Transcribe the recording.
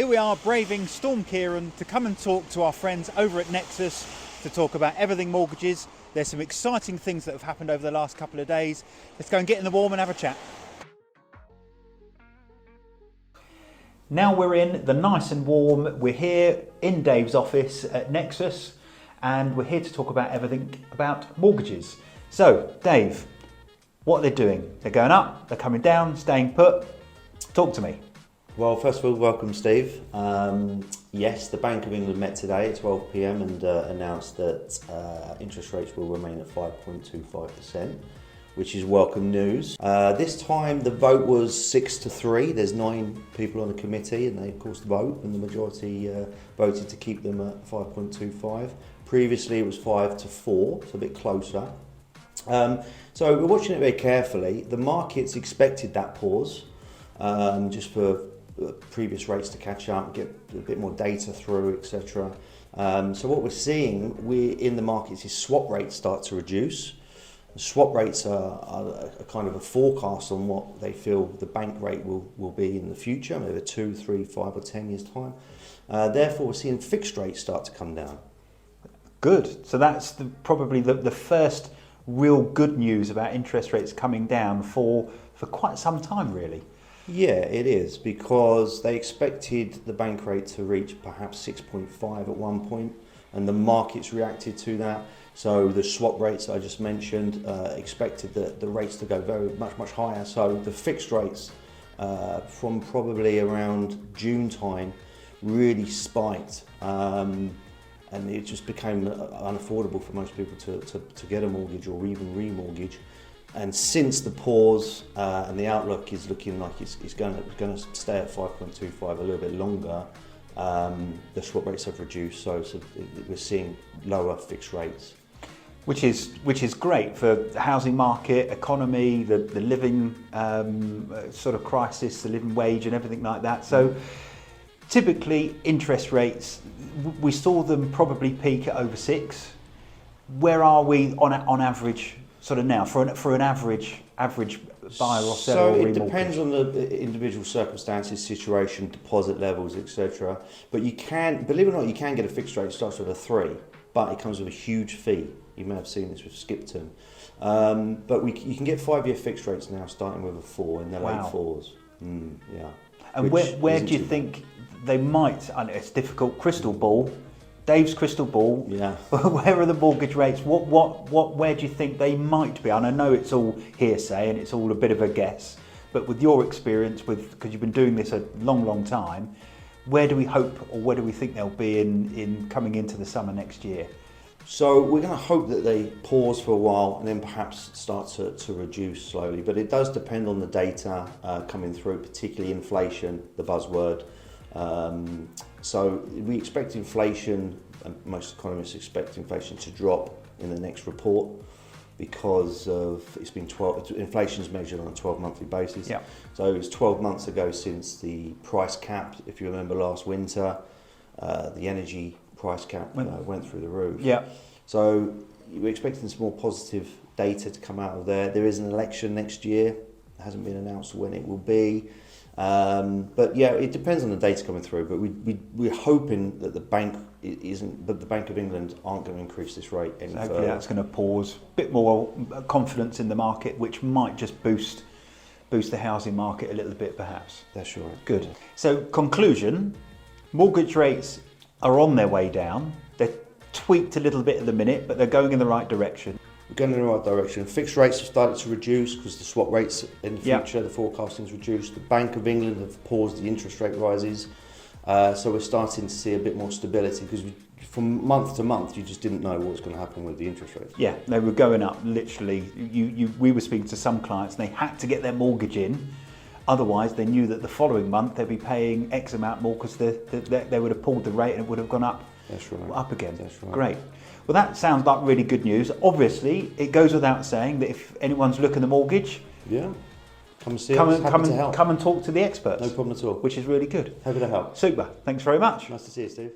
Here we are braving Storm Kieran to come and talk to our friends over at Nexus to talk about everything mortgages. There's some exciting things that have happened over the last couple of days. Let's go and get in the warm and have a chat. Now we're in the nice and warm. We're here in Dave's office at Nexus and we're here to talk about everything about mortgages. So Dave, what are they doing? They're going up, they're coming down, staying put. Talk to me. Well, first of all, welcome, Steve. Yes, the Bank of England met today at 12 p.m. and announced that interest rates will remain at 5.25%, which is welcome news. This time the vote was 6-3. There's 9 people on the committee and they, of course, vote, and the majority voted to keep them at 5.25. Previously it was 5-4, so a bit closer. So we're watching it very carefully. The markets expected that pause, just for previous rates to catch up, get a bit more data through, etc. So what we're seeing in the markets is swap rates start to reduce. The swap rates are a kind of a forecast on what they feel the bank rate will be in the future, maybe 2, 3, 5 or 10 years time. Therefore we're seeing fixed rates start to come down. Good. So that's probably the first real good news about interest rates coming down for quite some time, really. Yeah, it is, because they expected the bank rate to reach perhaps 6.5 at one point, and the markets reacted to that. So the swap rates I just mentioned expected the rates to go much higher. So the fixed rates from probably around June time really spiked, and it just became unaffordable for most people to get a mortgage or even remortgage. And since the pause and the outlook is looking like it's going to stay at 5.25 a little bit longer, the swap rates have reduced, so we're seeing lower fixed rates. Which is great for the housing market, economy, the living sort of crisis, the living wage and everything like that. So typically interest rates, we saw them probably peak at over 6. Where are we on average sort of now for an average buyer or seller? So it depends on the individual circumstances, situation, deposit levels, etc. But you can, believe it or not, you can get a fixed rate. It starts with a 3, but it comes with a huge fee. You may have seen this with Skipton. But you can get 5-year fixed rates now starting with a 4 in the late 4s. Yeah. And where do you think they might? I know it's difficult. Crystal ball. Dave's crystal ball. Yeah. Where are the mortgage rates? Where do you think they might be? And I know it's all hearsay and it's all a bit of a guess, but with your experience, because you've been doing this a long time, where do we hope or where do we think they'll be in coming into the summer next year? So we're going to hope that they pause for a while and then perhaps start to reduce slowly. But it does depend on the data coming through, particularly inflation, the buzzword. So we expect inflation, and most economists expect inflation to drop in the next report because of it's been inflation's measured on a 12-monthly basis. Yeah. So it was 12 months ago since the price cap, if you remember last winter, the energy price cap went through the roof. Yeah. So we're expecting some more positive data to come out of there. There is an election next year. It hasn't been announced when it will be. But yeah, it depends on the data coming through. But we're hoping that the Bank of England aren't going to increase this rate any further. Hopefully that's going to pause. A bit more confidence in the market, which might just boost the housing market a little bit, perhaps. That's right. Good. So conclusion: mortgage rates are on their way down. They're tweaked a little bit at the minute, but they're going in the right direction. We're going in the right direction. Fixed rates have started to reduce because the swap rates in the future, the forecasting is reduced. The Bank of England have paused the interest rate rises. So we're starting to see a bit more stability because from month to month, you just didn't know what was going to happen with the interest rates. Yeah, they were going up literally. We were speaking to some clients and they had to get their mortgage in. Otherwise, they knew that the following month they'd be paying X amount more because they would have pulled the rate and it would have gone up. That's right. Up again. That's right. Great. Well, that sounds like really good news. Obviously, it goes without saying that if anyone's looking to mortgage, come and see us. Come and talk to the experts. No problem at all. Which is really good. Happy to help. Super. Thanks very much. Nice to see you, Steve.